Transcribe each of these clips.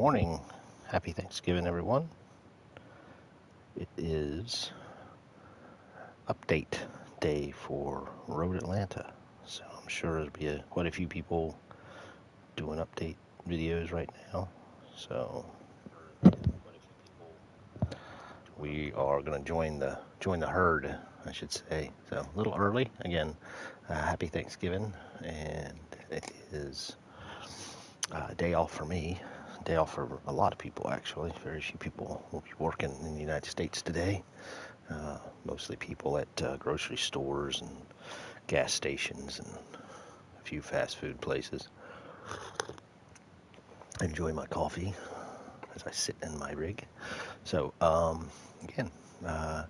Morning. Happy Thanksgiving, everyone. It is update day for Road Atlanta. So I'm sure there'll be quite a few people doing update videos right now. So we are going to join the herd, I should say. So a little early. Again, happy Thanksgiving, and it is a day off for me. Day off for a lot of people, actually. Very few people will be working in the United States today. Mostly people at grocery stores and gas stations and a few fast food places. Enjoy my coffee as I sit in my rig. So, again, uh,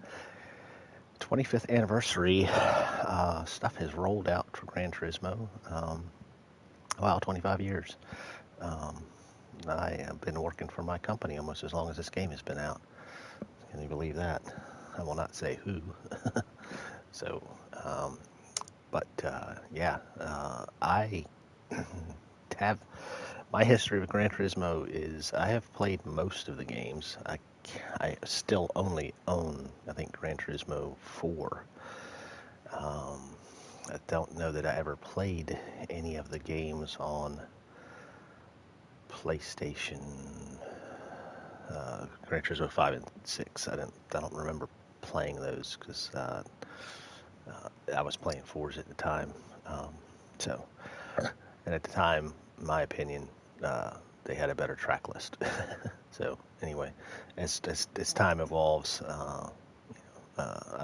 25th anniversary stuff has rolled out for Gran Turismo. Wow, 25 years. Um, I have been working for my company almost as long as this game has been out. Can you believe that? I will not say who. So, um, I have my history with Gran Turismo is I have played most of the games. I still only own, I think, Gran Turismo 4. Um, I don't know that I ever played any of the games on PlayStation. Gran Turismo 5 and 6. I don't remember playing those because I was playing 4s at the time. Um, so, and at the time, my opinion, they had a better track list. So anyway, as time evolves, I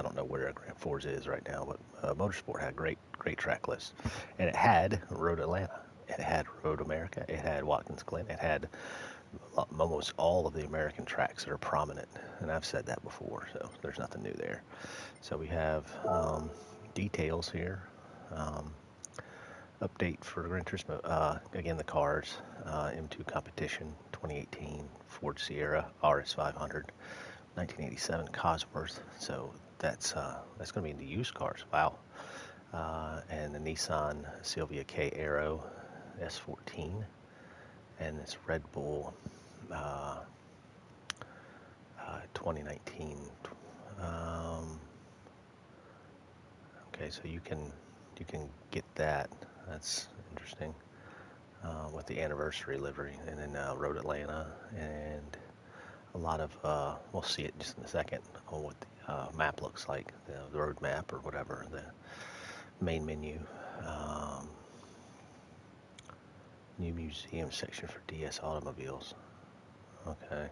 don't know where Grand Force is right now, but Motorsport had a great track list, and it had Road Atlanta, it had Road America, it had Watkins Glen, it had almost all of the American tracks that are prominent, and I've said that before, so there's nothing new there. So we have details here. Um, Update for Gran Turismo. Again, the cars, M2 Competition 2018, Ford Sierra RS500, 1987 Cosworth. So that's going to be in the used cars. Wow. And the Nissan Silvia K Aero S14, and this Red Bull 2019. Um, okay, so you can get that. That's interesting. With the anniversary livery, and then Road Atlanta, and a lot of we'll see it just in a second on what the map looks like, the road map or whatever, the main menu. Um, New museum section for DS automobiles. Okay,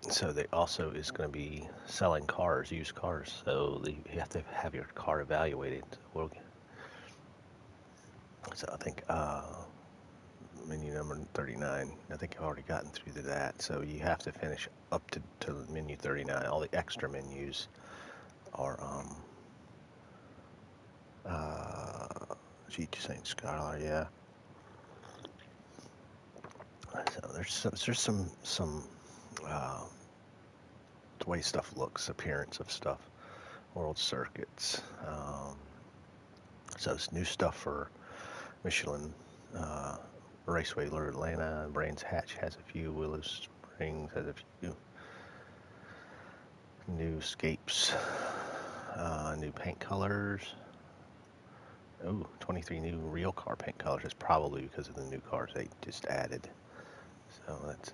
so they also is going to be selling cars, used cars. So you have to have your car evaluated. So I think menu number 39. I think I've already gotten through to that. So you have to finish up to menu 39. All the extra menus are GT7 Skylar, yeah. So there's some uh, the way stuff looks, appearance of stuff, world circuits. So it's new stuff for Michelin, uh, Raceway Lure Atlanta, Brands Hatch has a few, Willow Springs has a few new scapes, new paint colors. Oh, 23 new real car paint colors. That's probably because of the new cars they just added. So that's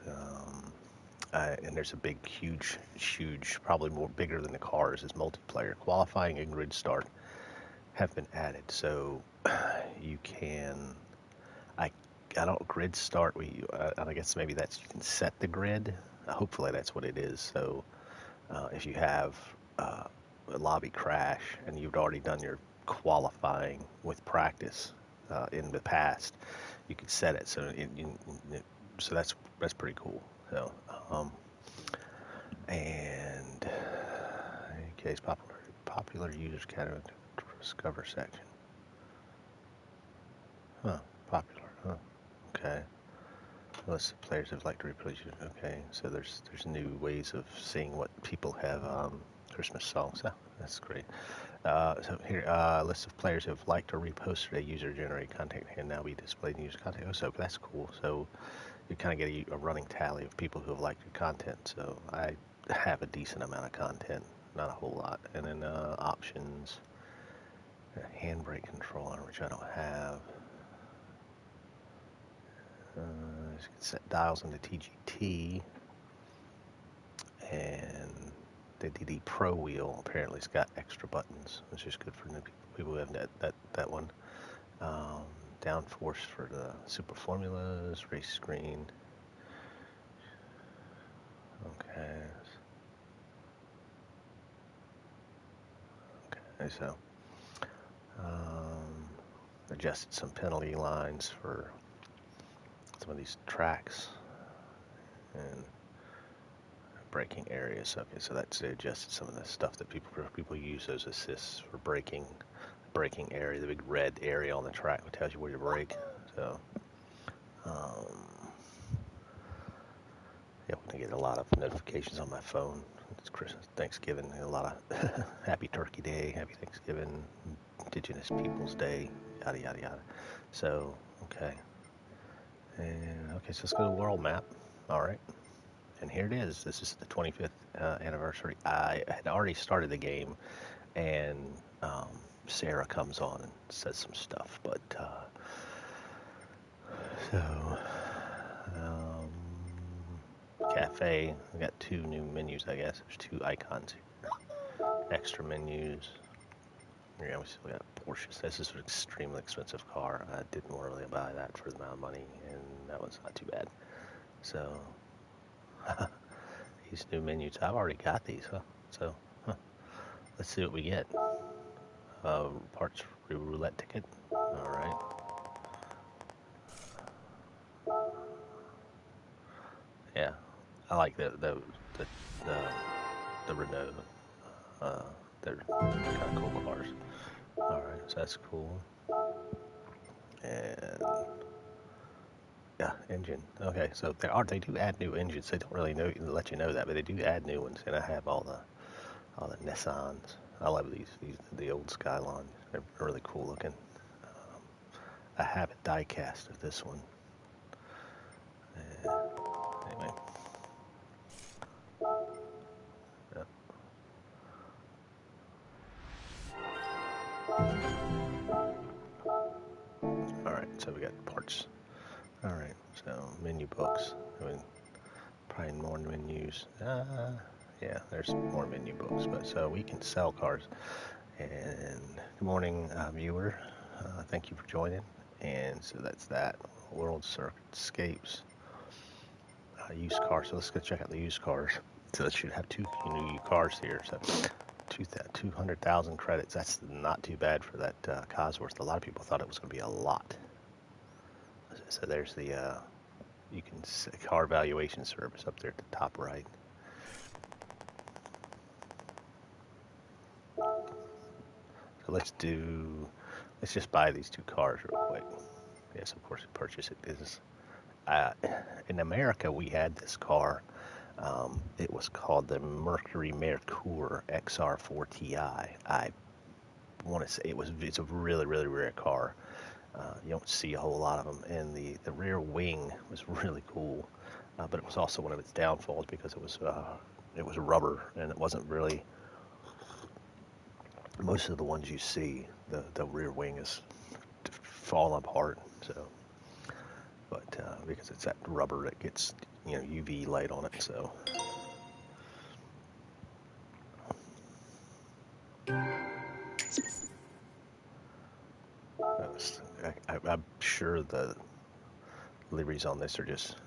and there's a big, huge, probably more bigger than the cars is multiplayer. Qualifying and grid start have been added, so you can. I I don't grid start. I guess maybe that's you can set the grid. Hopefully that's what it is. So if you have a lobby crash and you've already done your qualifying with practice in the past, you could set it so that's pretty cool. So and in case popular users category discover section. Huh, popular. Huh. Okay. List of players who've liked to replace you. Okay, so there's new ways of seeing what people have Christmas songs. Oh, that's great. So here, list of players who have liked or reposted a user-generated content can now be displayed in user content. Oh, so that's cool. So you kind of get a running tally of people who have liked your content. So I have a decent amount of content, not a whole lot. And then options, handbrake controller, which I don't have. You can set dials on the TGT, and the DD Pro wheel apparently has got extra buttons, which is good for new people who have that one. Downforce for the super formulas, race screen. Okay, so adjusted some penalty lines for some of these tracks and braking areas. Okay, so that's adjusted some of the stuff that people use those assists for braking area, the big red area on the track that tells you where to brake. So yeah, I'm gonna get a lot of notifications on my phone. It's Christmas, Thanksgiving, a lot of Happy Turkey Day, Happy Thanksgiving, Indigenous Peoples Day, yada yada yada. So okay, and okay, so let's go to world map. All right, and here it is. This is the 25th anniversary. I had already started the game, and Sarah comes on and says some stuff, but so cafe. We got 2 new menus, I guess. There's 2 icons here. Extra menus. Yeah, we still got Porsches. This is an extremely expensive car. I didn't really buy that for the amount of money, and that was not too bad. So these new menus, I've already got these, huh? So let's see what we get. Parts roulette ticket. All right. Yeah, I like the Renault. They're kind of cool cars. All right, so that's cool. And yeah, engine. Okay, so they do add new engines. They don't really let you know that, but they do add new ones. And I have all the Nissans. I love the old Skylines. They're really cool looking. I have a diecast of this one. Anyway. Yeah. All right, so we got parts. All right, so menu books. I mean, probably more menus. Yeah, there's more menu books, but so we can sell cars. And good morning, viewer. Thank you for joining. And so that's that. World Circuitscapes. Used cars. So let's go check out the used cars. So it should have 2 new cars here. So 200,000 credits. That's not too bad for that Cosworth. A lot of people thought it was going to be a lot. So there's the you can see car valuation service up there at the top right. So let's just buy these 2 cars real quick. Yes, of course, purchase it. Is in America we had this car. It was called the Mercury Mercure XR4 Ti. I want to say it's a really really rare car. You don't see a whole lot of them, and the rear wing was really cool, but it was also one of its downfalls because it was rubber and it wasn't really. Most of the ones you see, the rear wing is falling apart. So, but because it's that rubber that gets UV light on it, so. I'm sure the liveries on this are just.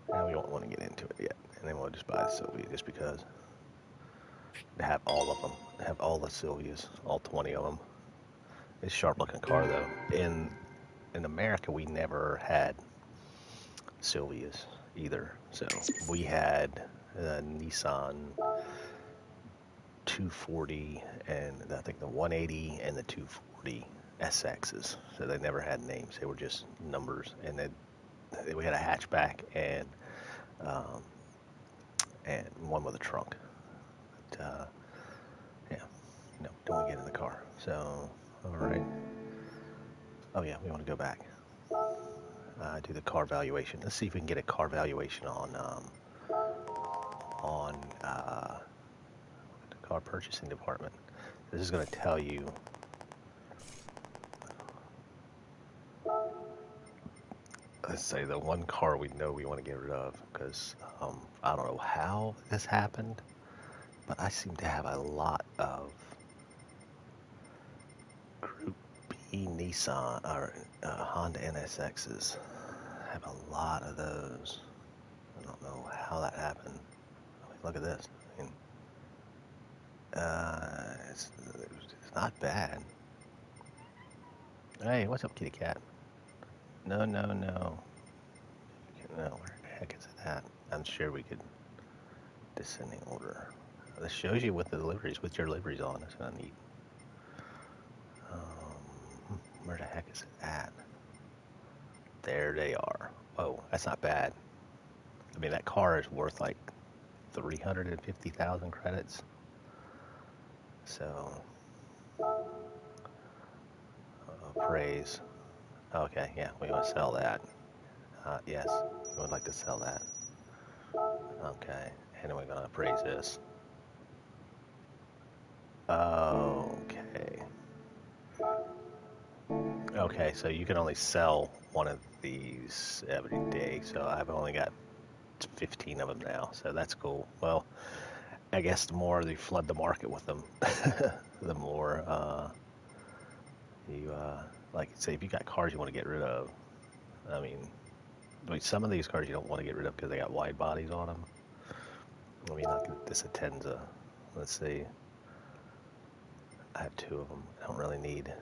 We don't want to get into it yet, and then we'll just buy the Sylvia just because they have all of them. They have all the Sylvias, all 20 of them. It's a sharp-looking car though. In America, we never had Sylvias either. So we had the Nissan 240 and I think the 180 and the 240 SXs. So they never had names; they were just numbers. And then we had a hatchback and one with a trunk. But, yeah, no, don't want to get in the car. So, all right. Oh yeah, we want to go back. do the car valuation. Let's see if we can get a car valuation on the car purchasing department. This is going to tell you. Let's say the one car we know we want to get rid of, because I don't know how this happened, but I seem to have a lot of Group B Nissan or Honda NSXs. I have a lot of those. I don't know how that happened. Look at this. I mean, it's not bad. Hey, what's up, kitty cat? No, no, no. No, where the heck is it at? I'm sure we could descending order. This shows you with the deliveries, with your deliveries on. That's kind of neat. Where the heck is it at? There they are. Oh, that's not bad. I mean, that car is worth like 350,000 credits. So, praise. Okay, yeah, we want to sell that. Yes, we would like to sell that. Okay, and then we're going to appraise this. Okay. Okay, so you can only sell one of these every day. So I've only got 15 of them now. So that's cool. Well, I guess the more you flood the market with them, the more you, like, say, if you got cars you want to get rid of. I mean, some of these cars you don't want to get rid of because they got wide bodies on them. I mean, like this Atenza. Let's see. I have 2 of them. I don't really need.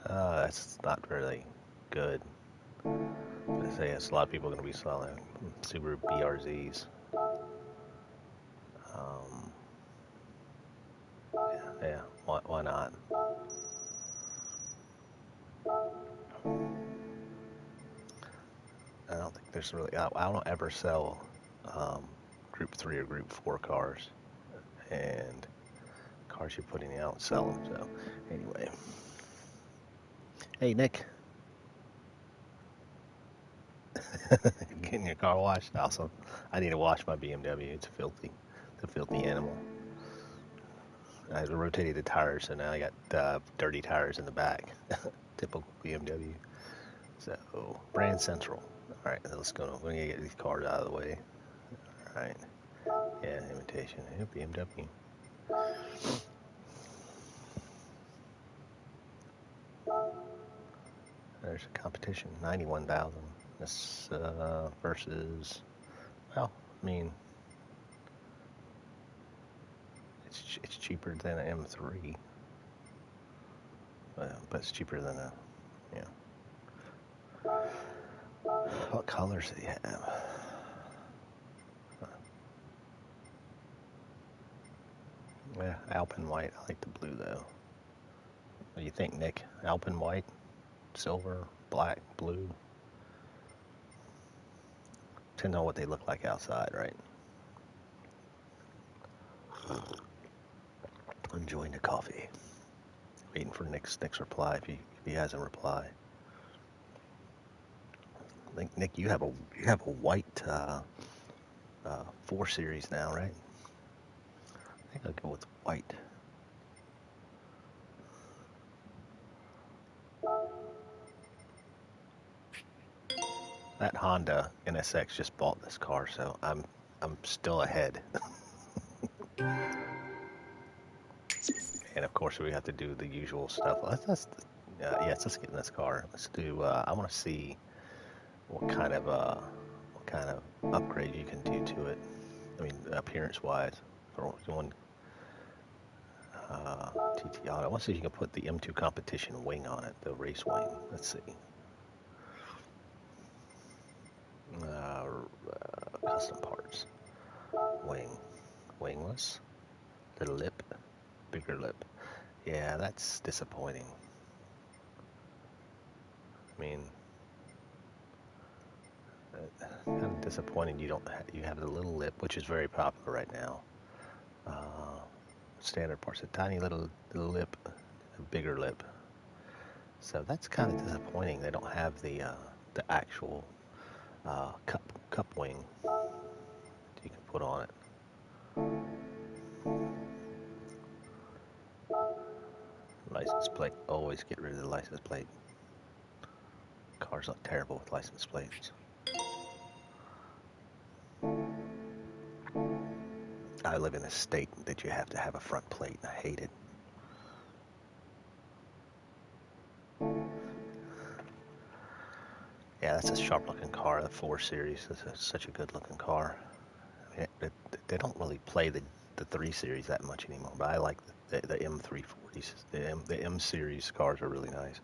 That's not really good. I say yes, a lot of people are going to be selling Subaru BRZs. Yeah, why not? I don't think there's really. I don't ever sell Group 3 or Group 4 cars, and cars you're putting out, sell them. So, anyway. Hey, Nick. Getting your car washed? Awesome. I need to wash my BMW. It's filthy. It's a filthy animal. I rotated the tires, so now I got dirty tires in the back. Typical BMW. So, brand central. All right, let's go. We're gonna get these cars out of the way. All right. Yeah, imitation. Yeah, BMW. There's a competition. 91,000. This versus. Well, I mean, it's cheaper than an M3. But it's cheaper than a. Yeah. What colors do they have? Yeah, Alpine white. I like the blue though. What do you think, Nick? Alpine white, silver, black, blue. Depends on what they look like outside, right? Enjoying the coffee. Waiting for Nick's reply if he hasn't replied. I think Nick, you have a white 4 Series now, right? I think I'll go with white. That Honda NSX just bought this car, so I'm still ahead. And of course, we have to do the usual stuff. Yes, let's get in this car. Let's do. I want to see what kind of upgrade you can do to it. I mean, appearance-wise, for one TT Auto. I want to see if you can put the M2 competition wing on it, the race wing. Let's see. Custom parts. Wing. Wingless. Little lip. Bigger lip. Yeah, that's disappointing. I mean, kind of disappointing you have the little lip, which is very popular right now. Standard parts, a tiny little lip, a bigger lip. So that's kind of disappointing. They don't have the actual cup wing you can put on it. License plate. Always get rid of the license plate. Cars look terrible with license plates. I live in a state that you have to have a front plate, and I hate it. Yeah, that's a sharp-looking car. The 4 Series is such a good-looking car. I mean, they don't really play the 3 Series that much anymore, but I like the M340s. The M Series cars are really nice.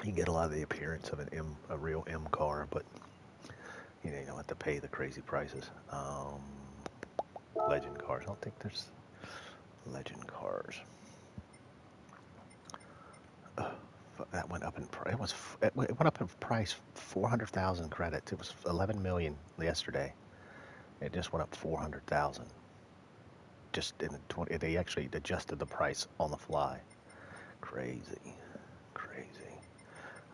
You get a lot of the appearance of a real M car, but you don't have to pay the crazy prices. Legend cars. I don't think there's legend cars. That went up in price. It went up in price 400,000 credits. It was 11 million yesterday. It just went up 400,000. Just in the 20. They actually adjusted the price on the fly. Crazy.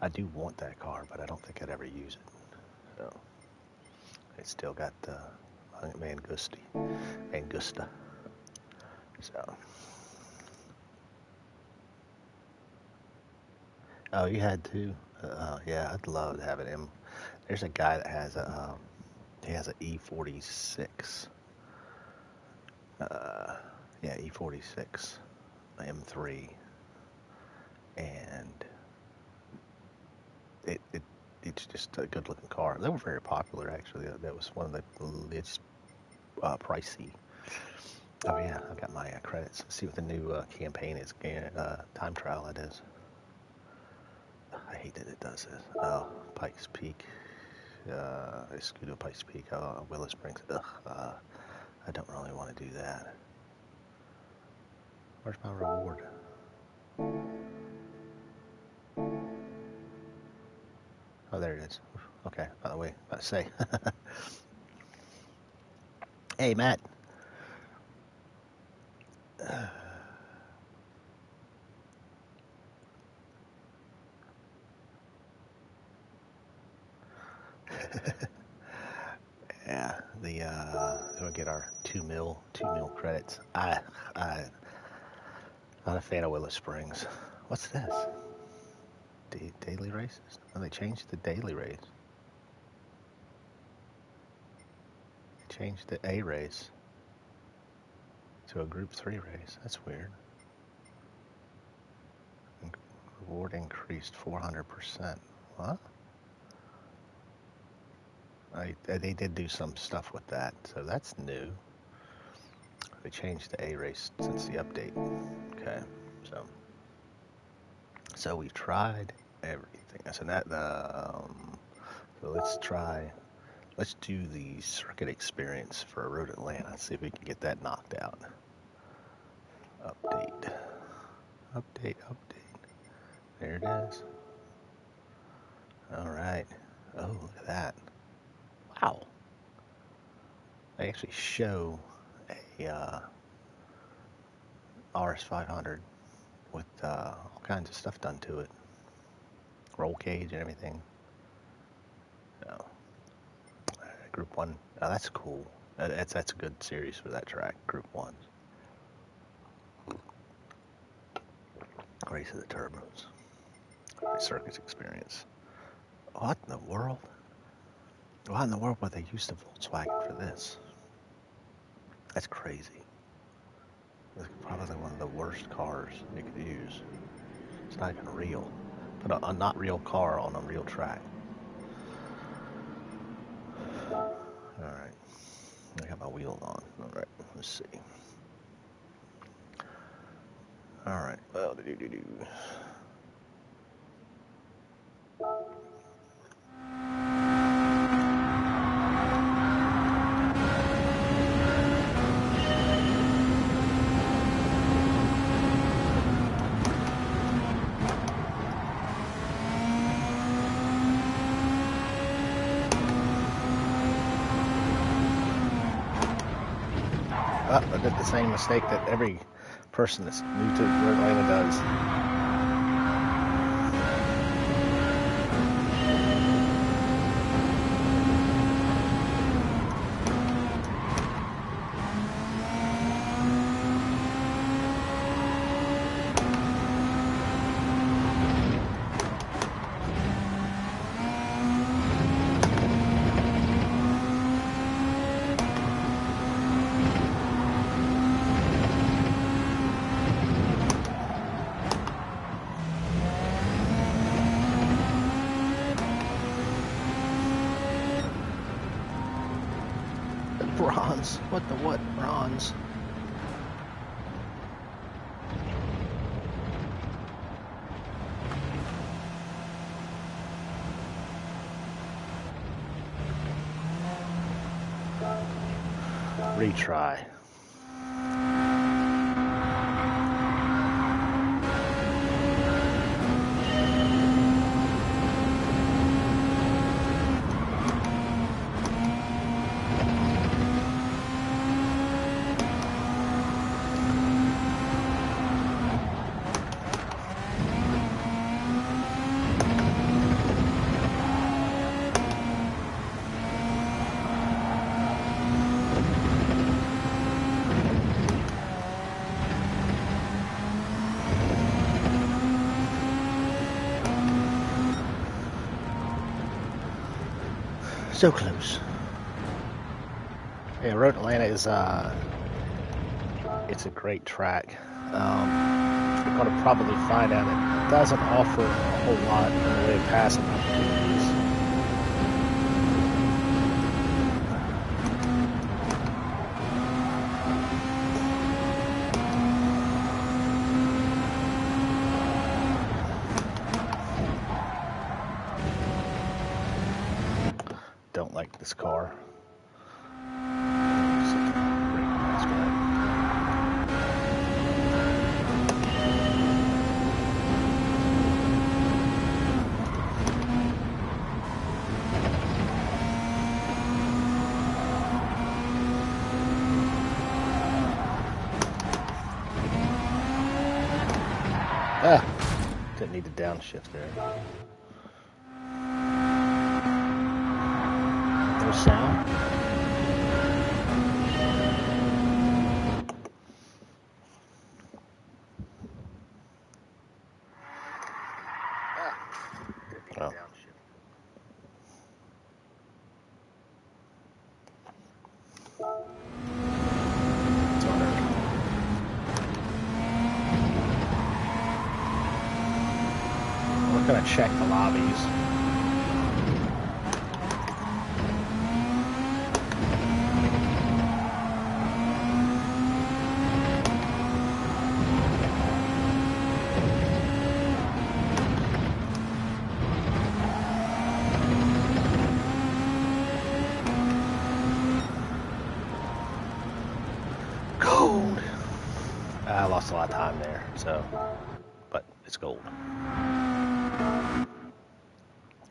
I do want that car, but I don't think I'd ever use it. So it's still got Mangusta. So. Oh, you had to? Yeah, I'd love to have it. There's a guy that has he has an E46. Yeah, E46 M3, and it's just a good looking car. They were very popular actually. That was one of the least pricey. Oh yeah, I've got my credits. Let's see what the new campaign is. Time trial it is. I hate that it does this. Oh, Pikes Peak. Escudo Pikes Peak. Willow Springs. Ugh. I don't really want to do that. Where's my reward? Oh, there it is. Okay, by the way, about to say. Hey, Matt. Yeah, we'll get our 2 mil credits. I'm not a fan of Willow Springs. What's this? Daily races? Oh, they changed the daily race. They changed the A race to a Group 3 race. That's weird. Reward increased 400%. What? They did do some stuff with that, so that's new. They changed the A race since the update. Okay, so we've tried everything. So so let's do the circuit experience for Road Atlanta. See if we can get that knocked out. Update. There it is. All right. Oh, look at that. Wow. They actually show a RS500 with all kinds of stuff done to it. Roll cage and everything. So, Group 1. Oh, that's cool. That's a good series for that track. Group 1. Race of the Turbos. Circus experience. What in the world? Why in the world would they use the Volkswagen for this? That's crazy. It's probably one of the worst cars you could use. It's not even real. Put a not real car on a real track. Alright. I got my wheels on. Alright, let's see. Alright, well, I did the same mistake that every person that's new to Atlanta does. Bronze. What the what? Bronze. Retry. So close. Yeah, Road Atlanta is it's a great track. We're going to probably find out it doesn't offer a whole lot in the way of passing opportunities. Don't like this car. Didn't need to downshift there. No sound. Oh. We're going to check the lobbies. Gold! I lost a lot of time there, so, but it's gold.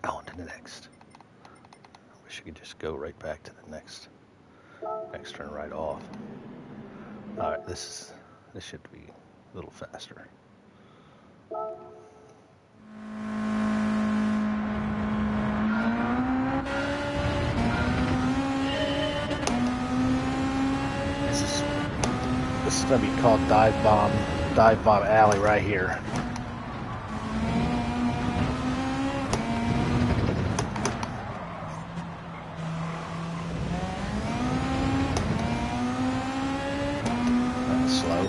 On to the next. I wish I could just go right back to the next turn right off. All right, this should be a little faster. This is going to be called Dive Bomb Alley right here. That's slow.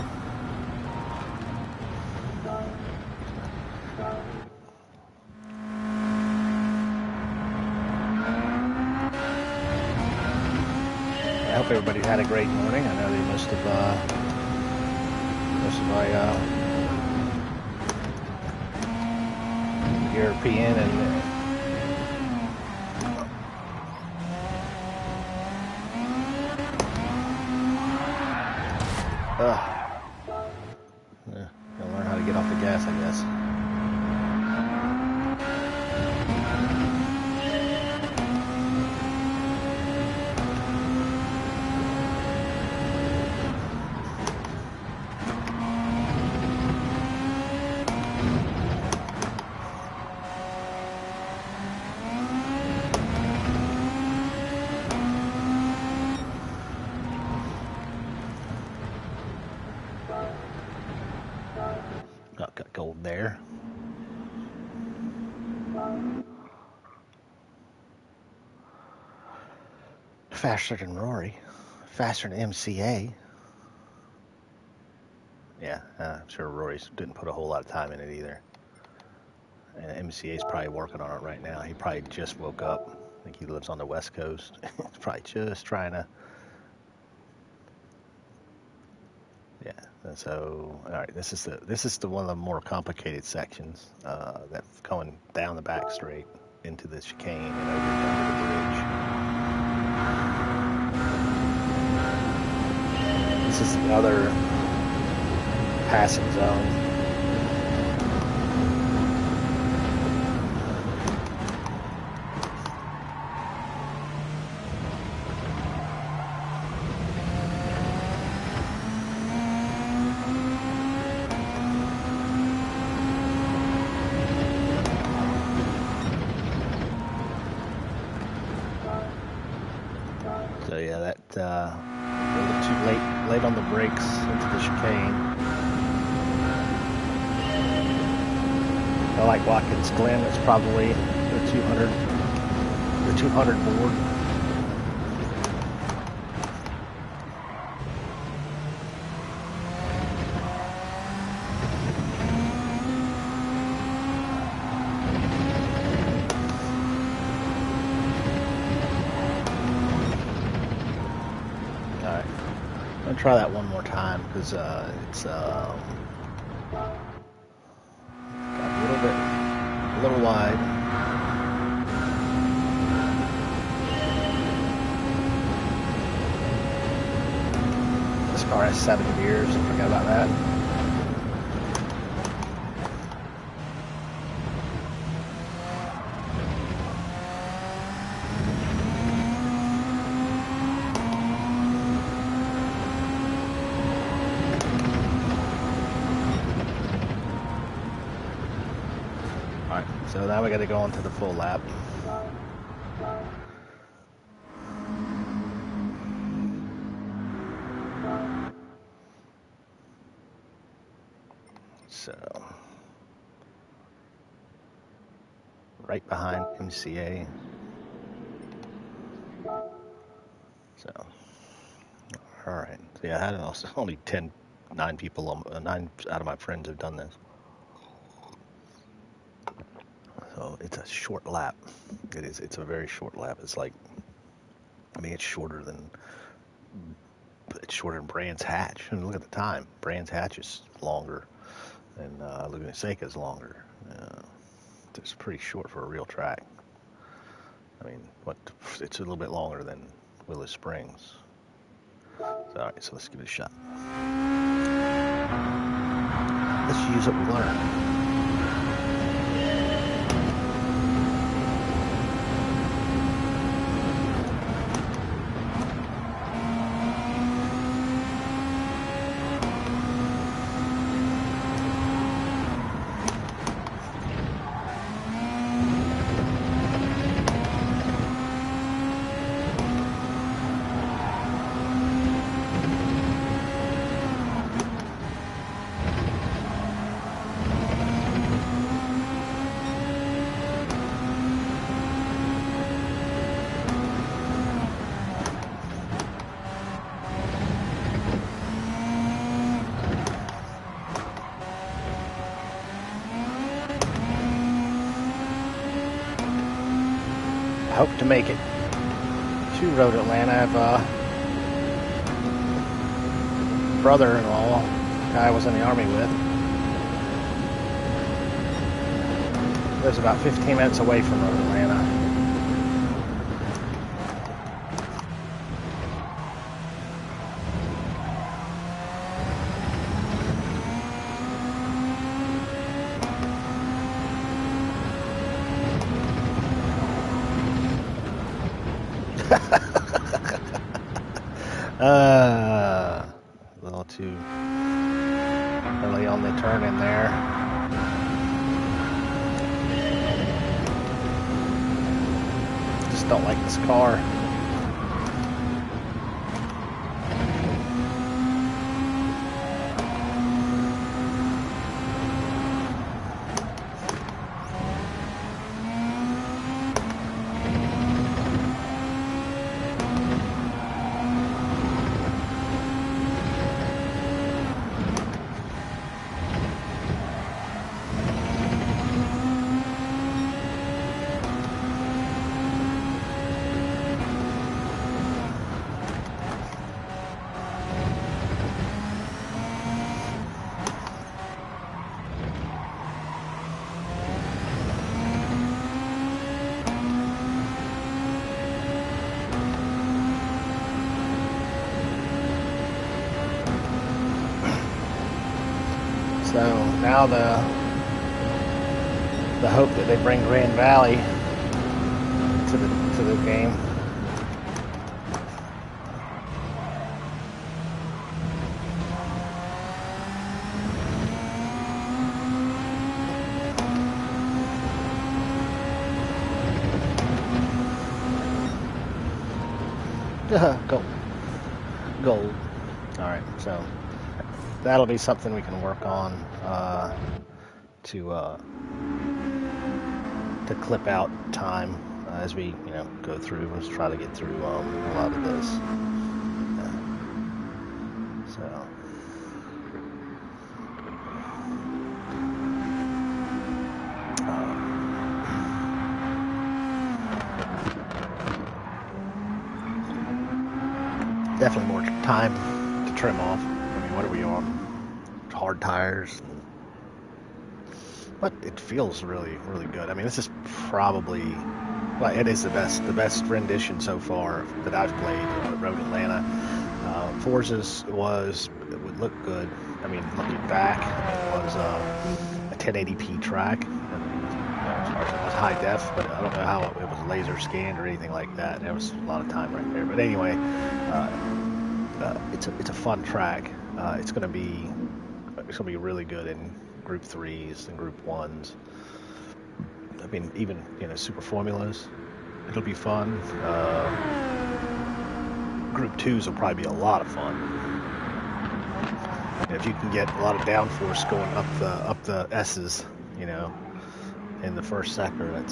I hope everybody had a great morning. I know they must have my European and yeah, gotta learn how to get off the gas, I guess. Got gold there. Faster than Rory. Faster than MCA. Yeah, I'm sure Rory didn't put a whole lot of time in it either. And MCA's probably working on it right now. He probably just woke up. I think he lives on the West Coast. He's probably just trying to Yeah. And so, all right, this is the one of the more complicated sections that's going down the back straight into the chicane and over under the bridge. This is the other passing zone. So yeah, that a little too late on the brakes into the chicane. I like Watkins Glen. It's probably the 200 board. Try that one more time because it's got a little wide. This car has 7 gears. I forgot about that. So now we got to go on to the full lap. So right behind MCA. So all right. So yeah, I had also only 9 people. 9 out of my friends have done this. So it's a short lap. It is. It's a very short lap. It's like, I mean, it's shorter than Brands Hatch. And look at the time. Brands Hatch is longer, and Laguna Seca is longer. It's pretty short for a real track. I mean, it's a little bit longer than Willow Springs. So, all right, so let's give it a shot. Let's use what we learned. Hope to make it to Road Atlanta. I have a brother-in-law, guy I was in the Army with. Lives about 15 minutes away from Road Atlanta. A little too early on the turn in there. Just don't like this car. now the hope that they bring Grand Valley to the game. Gold. All right, so that'll be something we can work on to clip out time as we go through. Let's try to get through a lot of this. So. Definitely more time to trim off. I mean, what are we on? Hard tires. But it feels really, really good. I mean, this is probably, well, it is the best rendition so far that I've played on Road Atlanta. Forza's it would look good. I mean, looking back, it was a 1080p track. It was high def, but I don't know how it was laser scanned or anything like that. There was a lot of time right there. But anyway, it's a fun track. It's gonna be really good in Group 3s and Group 1s. I mean, even Super Formulas, it'll be fun. Group 2s will probably be a lot of fun. If you can get a lot of downforce going up the S's, in the first sector, that'll be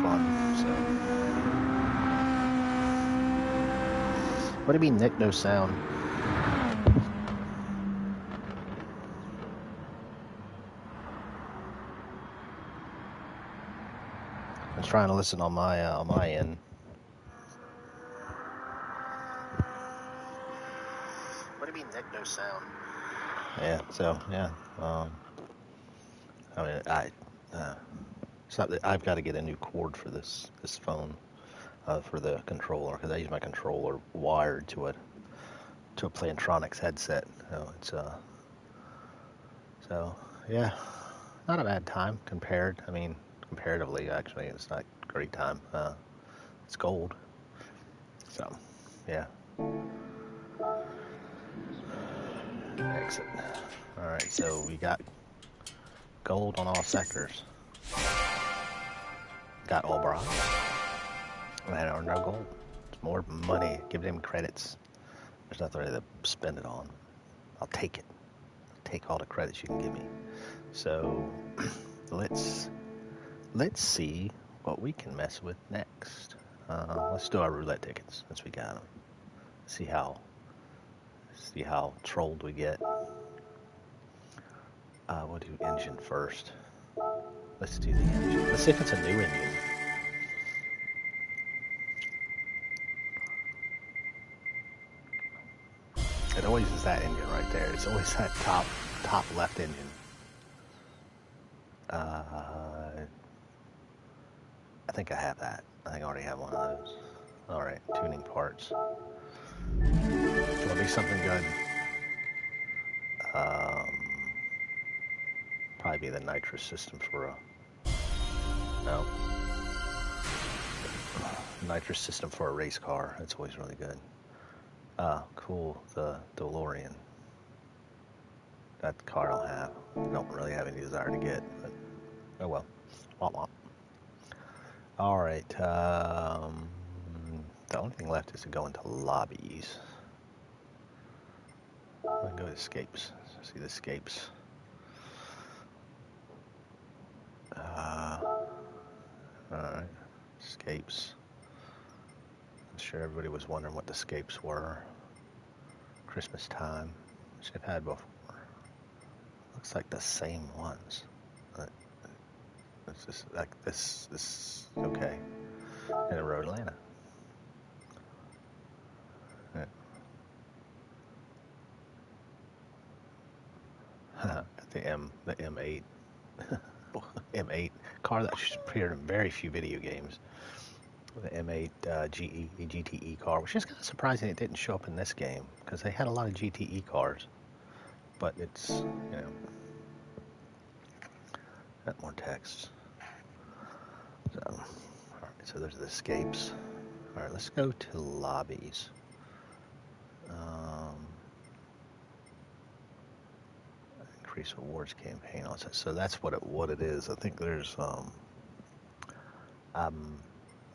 fun. So, what do you mean, Nick? No sound. I was trying to listen on my end. What do you mean, Nick? No sound. Yeah. So yeah. I mean, I've got to get a new cord for this phone for the controller, because I use my controller wired to a Plantronics headset. So it's so yeah, not a bad time comparatively. Actually, it's not a great time. It's gold. So yeah. Exit. All right, so we got gold on all sectors. Got all bronze. And or no gold. It's more money. Give them credits. There's nothing really to spend it on. I'll take it. Take all the credits you can give me. So let's see what we can mess with next. Let's do our roulette tickets since we got them. See how trolled we get. We'll do engine first. Let's do the engine. Let's see if it's a new engine. It always is that engine right there. It's always that top left engine. I think I have that. I think I already have one of those. All right, tuning parts. It'll be something good. Probably be the nitrous system for nitrous system for a race car. That's always really good. Cool. The DeLorean. That car I'll have. I don't really have any desire to get, but oh well. Womp womp. All right. The only thing left is to go into lobbies. I'll go to escapes. See the escapes. Alright. Escapes. I'm sure everybody was wondering what the escapes were. Christmas time, which I've had before. Looks like the same ones. It's just like this okay. In Road Atlanta. Yeah. the M8. M8 car that appeared in very few video games. The M8 GTE car, which is kind of surprising it didn't show up in this game, because they had a lot of GTE cars. But it's, Got more text. So, all right, so there's the escapes. All right, let's go to lobbies. Increase rewards campaign. So that's what it is. I think there's I'm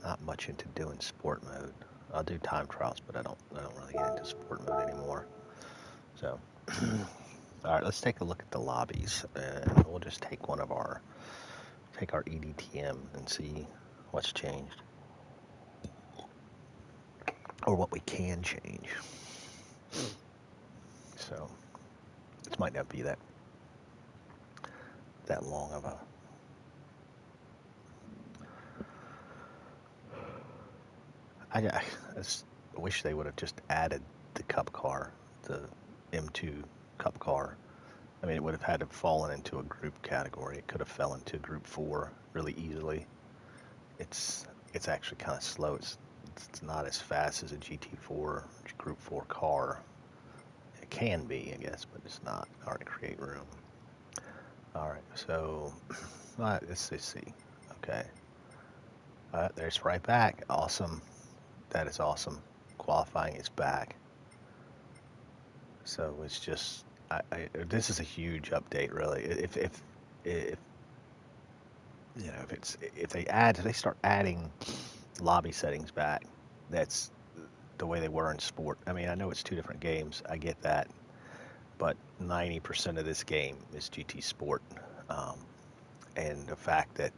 not much into doing sport mode. I'll do time trials, but I don't really get into sport mode anymore. So, all right, let's take a look at the lobbies, and we'll just take our EDTM and see what's changed or what we can change. So, this might not be that long of a. I just wish they would have just added the cup car, the M2 cup car. I mean, it would have had to fallen into a group category. It could have fell into group 4 really easily. It's actually kind of slow. It's not as fast as a GT4 group 4 car. It can be, I guess, but it's not. All right, create room. All right, so let's see. Okay, there's right back. Awesome. That is awesome. Qualifying is back. So it's just, this is a huge update, really. If you know, if they start adding lobby settings back, that's the way they were in sport. I mean, I know it's two different games. I get that, but 90% of this game is GT Sport, and the fact that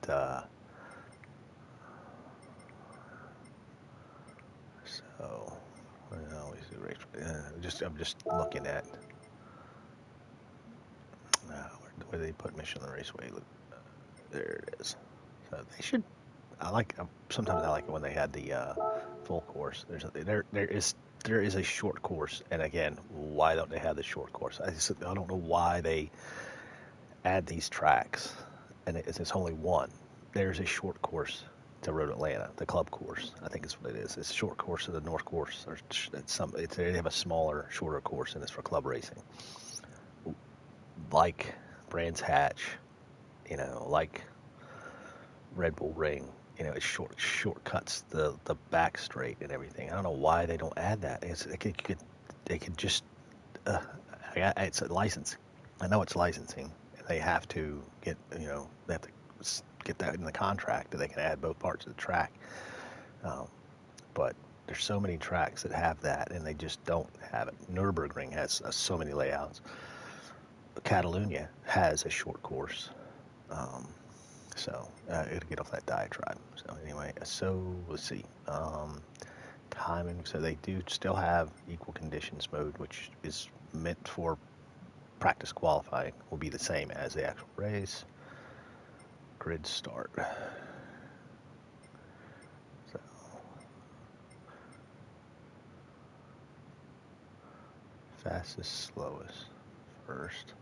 so I'm just looking at where they put Mission on the Raceway. Look, there it is. So they should. Sometimes I like it when they had the full course. There is a short course, and again, why don't they have the short course? I don't know why they add these tracks, and it's only one. There's a short course to Road Atlanta, the club course. I think is what it is. It's a short course to the North course, or they have a smaller, shorter course, and it's for club racing, like Brands Hatch, like Red Bull Ring. It shortcuts the back straight and everything. I don't know why they don't add that. They could just it's a license. I know it's licensing. They have to get that in the contract that they can add both parts of the track. But there's so many tracks that have that, and they just don't have it. Nürburgring has so many layouts. Catalunya has a short course. So it'll get off that diatribe. So anyway, so let's see. Timing. So they do still have equal conditions mode, which is meant for practice qualifying. Will be the same as the actual race. Grid start. So fastest, slowest first.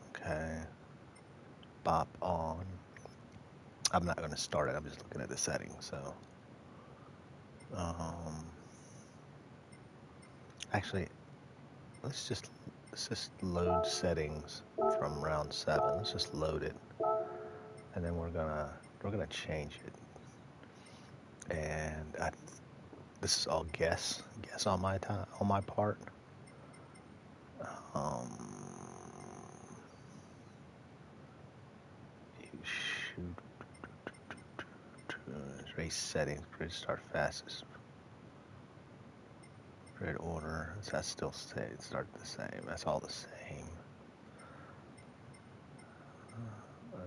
Okay. Bop on. I'm not going to start it. I'm just looking at the settings. So, actually, let's just load settings from round 7. Let's just load it, and then we're gonna change it. And this is all guess on my part. You shoot race settings. Grid start fastest. Grid order. That still start the same. That's all the same.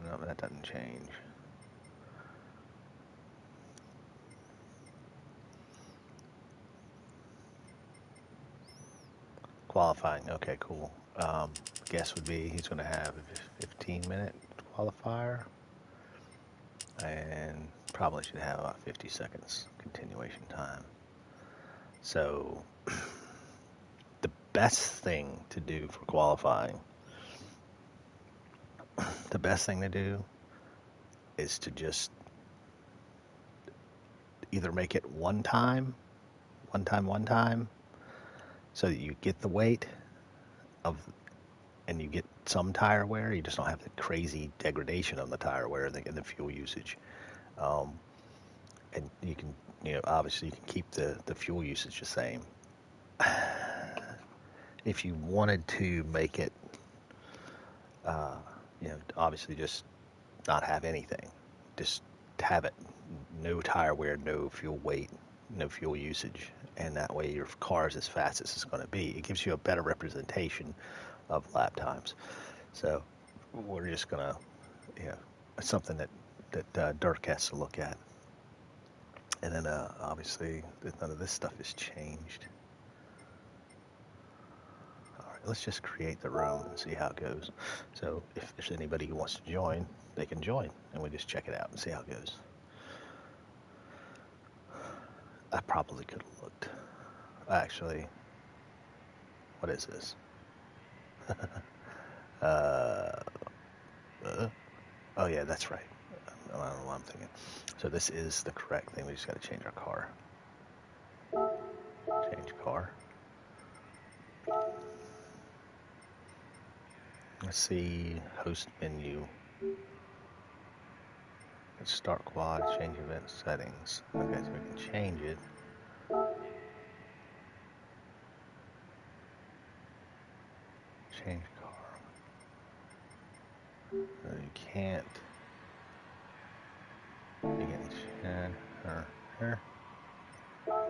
No, that doesn't change. Qualifying. Okay, cool. Guess would be he's going to have a 15-minute qualifier, and probably should have about 50 seconds continuation time. So the best thing to do for qualifying, the best thing to do is to just either make it one time, so that you get the weight of, and you get some tire wear. You just don't have the crazy degradation on the tire wear and the fuel usage. Um, and you can, obviously you can keep the fuel usage the same. If you wanted to make it, obviously just not have anything, just have it no tire wear, no fuel weight, no fuel usage, and that way your car is as fast as it's going to be. It gives you a better representation of lap times. So we're just gonna, it's something that Dirk has to look at. And then obviously none of this stuff has changed. All right, let's just create the room and see how it goes. So if there's anybody who wants to join, they can join, and we just check it out and see how it goes. I probably could have looked. Actually, what is this? uh, oh yeah, that's right. I don't know what I'm thinking. So this is the correct thing. We just got to change our car. Change car. Let's see, host menu. Let's start quad, change event settings. Okay, so we can change it. Change car. No, you can't. You can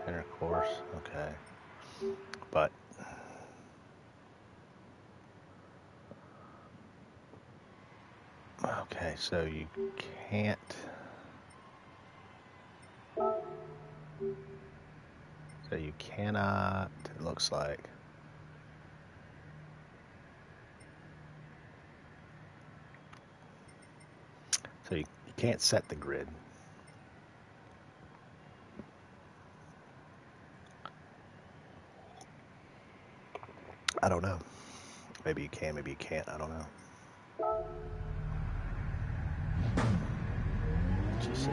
enter course. Okay, but okay, so you can't. So you cannot. It looks like. So you can't set the grid. I don't know. Maybe you can, maybe you can't. I don't know. Let's just see.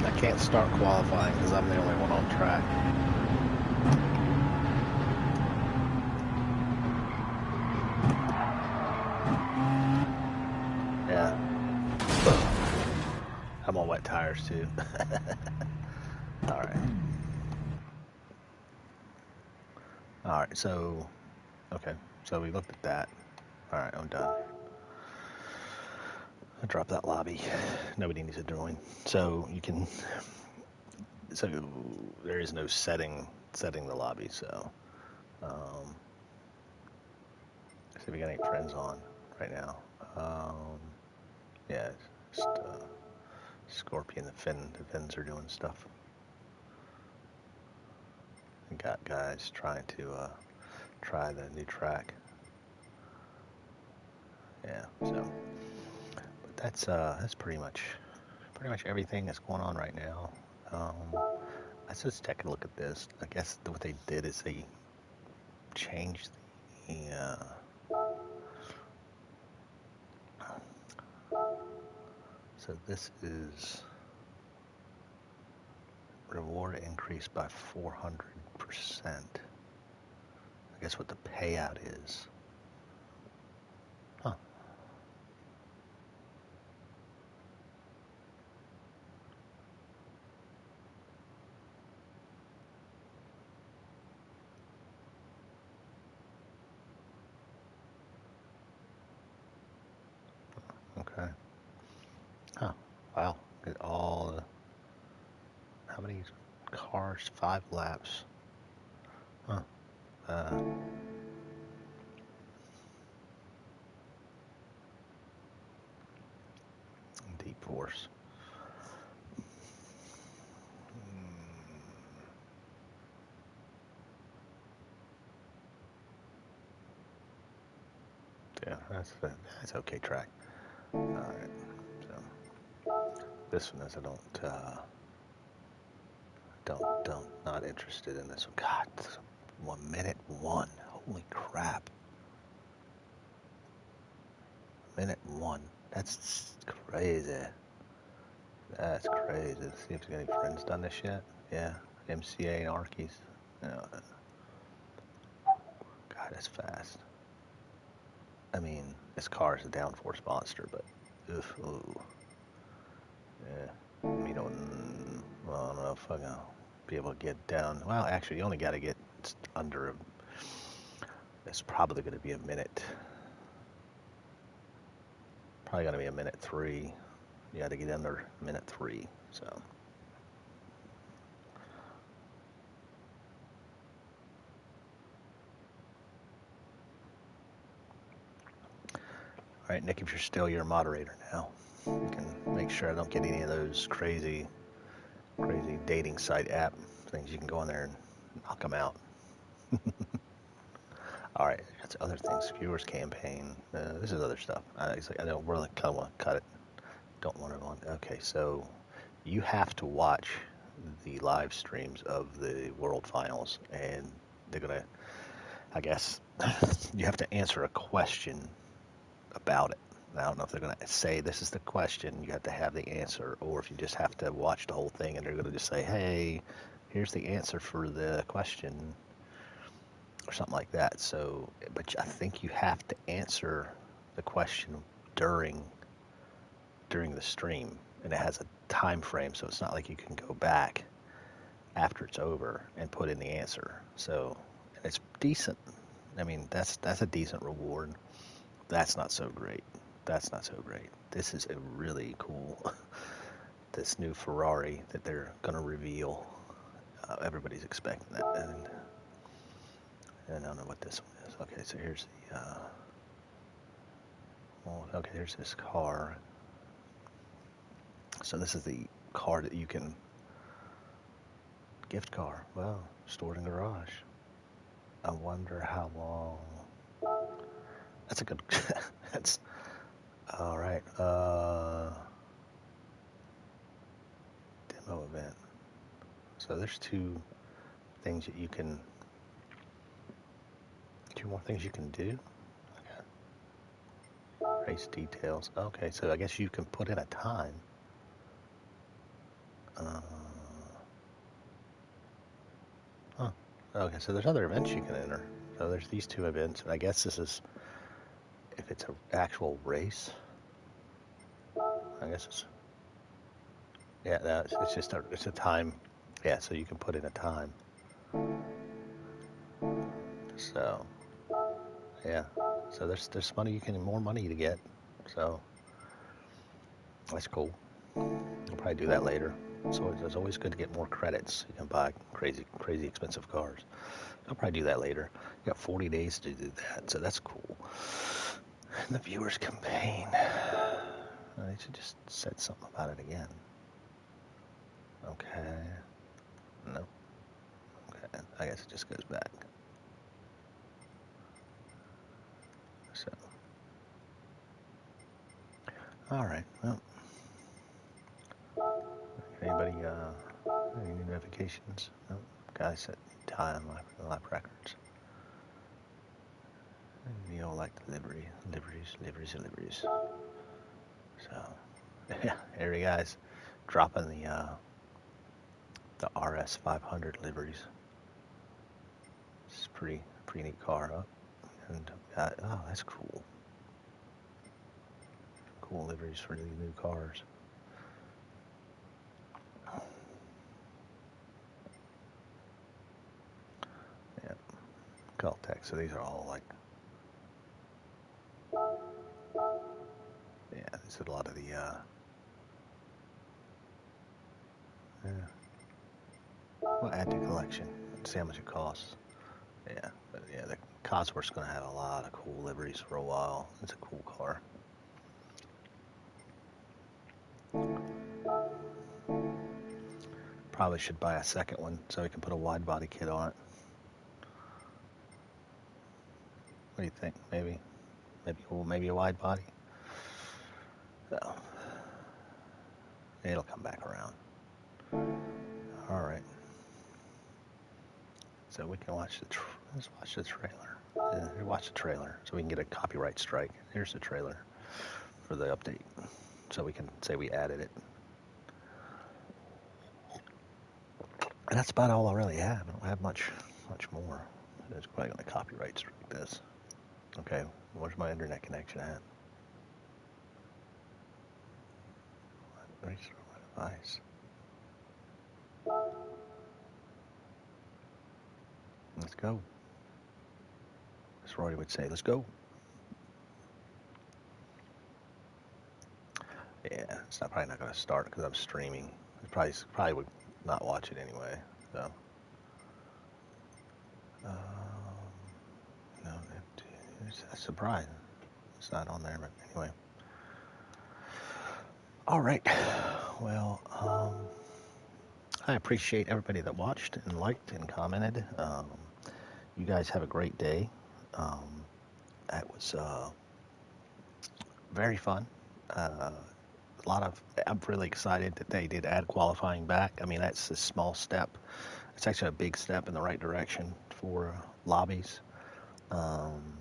I can't start qualifying because I'm the only one on track. Yeah. I'm on wet tires too. All right. All right. So, okay. So we looked at that. All right. I'm done. I dropped that lobby. Nobody needs to join. So you can. So there is no setting the lobby. So, see if we got any friends on right now. Yeah. Just Scorpion, the Finns are doing stuff. We got guys trying to try the new track. Yeah, so but that's pretty much everything that's going on right now. Let's just take a look at this. I guess what they did is they changed the so this is reward increased by 400%. I guess what the payout is. Huh. Okay. Huh. Wow. Get all how many cars? 5 laps. Huh. Deep force. Yeah, that's okay track. All right. So this one is I don't Not interested in this one. God, 1 minute one. Holy crap. Minute one. That's crazy. That's crazy. See if there's any friends done this yet. Yeah, MCA and Arkies. God, that's fast. I mean, this car is a downforce monster, but ooh. Yeah. I don't know if I'm gonna be able to get down. Well, actually, you only got to get under. It's probably going to be a minute. Probably going to be a minute 3. You got to get under minute 3. So. All right, Nick, if you're still your moderator now, you can make sure I don't get any of those crazy dating site app things. You can go in there and knock them out. All right, that's other things. Viewers campaign. This is other stuff. I don't really kind of want to cut it. Don't want to. Okay, so you have to watch the live streams of the World Finals, and they're gonna. I guess you have to answer a question about it. I don't know if they're going to say this is the question, you have to have the answer, or if you just have to watch the whole thing and they're going to just say, hey, here's the answer for the question, or something like that. So, but I think you have to answer the question during the stream, and it has a time frame, so it's not like you can go back after it's over and put in the answer. So, and it's decent. I mean, that's a decent reward. That's not so great. This is a really cool, this new Ferrari that they're going to reveal. Everybody's expecting that. And I don't know what this one is. Okay, so here's the, okay, here's this car. So this is the car that you can, gift car. Well, stored in garage. I wonder how long. That's a good, that's, all right. Demo event. So there's two things that you can, two more things you can do. Race details. Okay, so I guess you can put in a time. Huh. Okay, so there's other events you can enter. So there's these two events, and I guess this is, if it's an actual race, I guess it's, yeah, it's just it's a time. Yeah, so you can put in a time. So, yeah, so there's money, more money to get. So that's cool. I'll probably do that later. So it's always good to get more credits. You can buy crazy expensive cars. I'll probably do that later. You got 40 days to do that, so that's cool. And the viewers campaign. They should just said something about it again. Okay. No. Okay. I guess it just goes back. So. All right. Well. Anybody? Any new notifications? No. Guys set time live records. And you all like the liveries. So. Yeah. Here you guys dropping the RS 500 liveries. It's pretty neat car up, and oh, that's cool. Cool liveries for these new cars. Yeah, Caltech. So these are all like, yeah, this is a lot of the yeah. Well, add to collection and see how much it costs. Yeah, but yeah, the Cosworth's gonna have a lot of cool liveries for a while. It's a cool car. Probably should buy a second one so we can put a wide body kit on it. What do you think? Maybe a wide body. So it'll come back around. All right. so we can watch let's watch the trailer. Yeah, watch the trailer so we can get a copyright strike. Here's the trailer for the update, so we can say we added it. And that's about all I really have. I don't have much more. It's probably going to copyright strike this. Okay, where's my internet connection at? Restore my device. Let's go. As Roy would say, let's go. Yeah, it's probably not going to start because I'm streaming. It probably would not watch it anyway. So, um, no, it's a surprise. It's not on there, but anyway. All right. Well, I appreciate everybody that watched and liked and commented. You guys have a great day. That was very fun. A lot of. I'm really excited that they did add qualifying back. I mean, that's a small step. It's actually a big step in the right direction for lobbies. Um,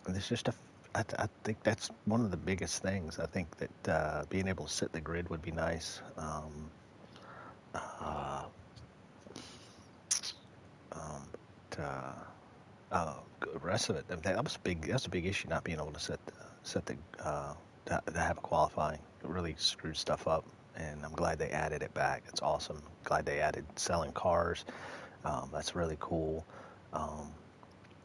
and it's just I think that's one of the biggest things. I think that being able to sit the grid would be nice. Uh, but, the rest of it, that was big. That's a big issue, not being able to set the to have a qualifying. It really screwed stuff up, and I'm glad they added it back. It's awesome. Glad they added selling cars. That's really cool. Um,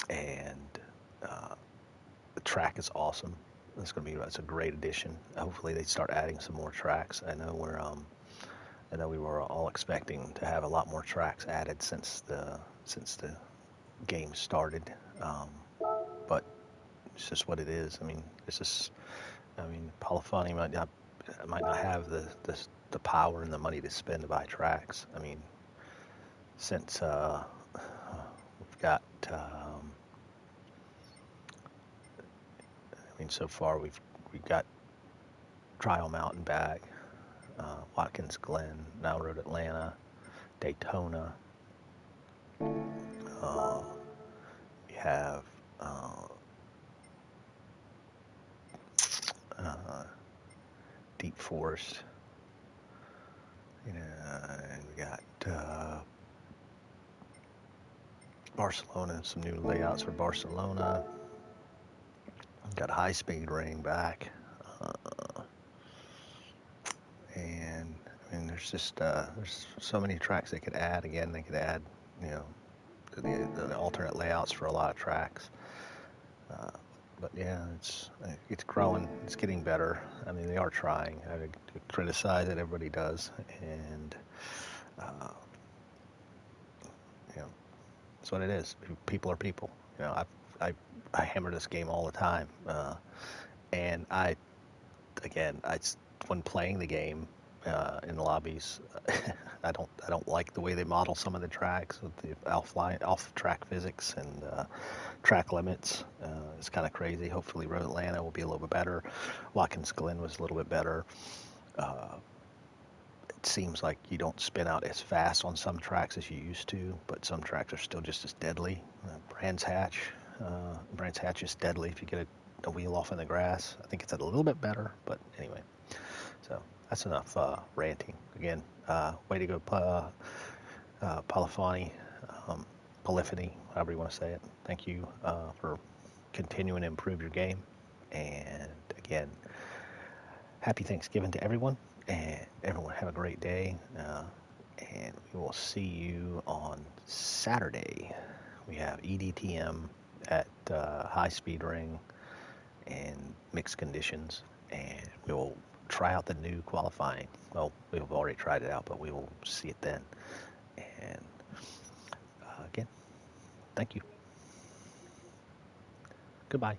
and the track is awesome. That's a great addition. Hopefully they start adding some more tracks. I know we were all expecting to have a lot more tracks added since the game started. Um, but it's just what it is. I mean, it's just. I mean, Polifani might not have the power and the money to spend to buy tracks. I mean, since we've got. I mean, so far we've got Trial Mountain back, Watkins Glen, now Road Atlanta, Daytona. We have uh, Deep Forest, and we got Barcelona. Some new layouts for Barcelona. Got High Speed Ring back, and I mean, there's so many tracks they could add. Again, they could add, you know, the alternate layouts for a lot of tracks. Uh, but yeah, it's growing. It's getting better. I mean, they are trying. I criticize it. Everybody does, and uh, you know, that's what it is. People are people. You know, I hammer this game all the time, and when playing the game in the lobbies, I don't like the way they model some of the tracks with the off track physics and track limits. It's kind of crazy. Hopefully, Road Atlanta will be a little bit better. Watkins Glen was a little bit better. It seems like you don't spin out as fast on some tracks as you used to, but some tracks are still just as deadly. Brands Hatch is deadly if you get a wheel off in the grass. I think it's a little bit better, but anyway. So that's enough ranting. Again, way to go, Polifani, Polyphony, however you want to say it. Thank you for continuing to improve your game. And again, happy Thanksgiving to everyone. And everyone have a great day. And we will see you on Saturday. We have EDTM at High Speed Ring and mixed conditions. And we will try out the new qualifying. Well, we've already tried it out, but we will see it then. And again, thank you. Goodbye.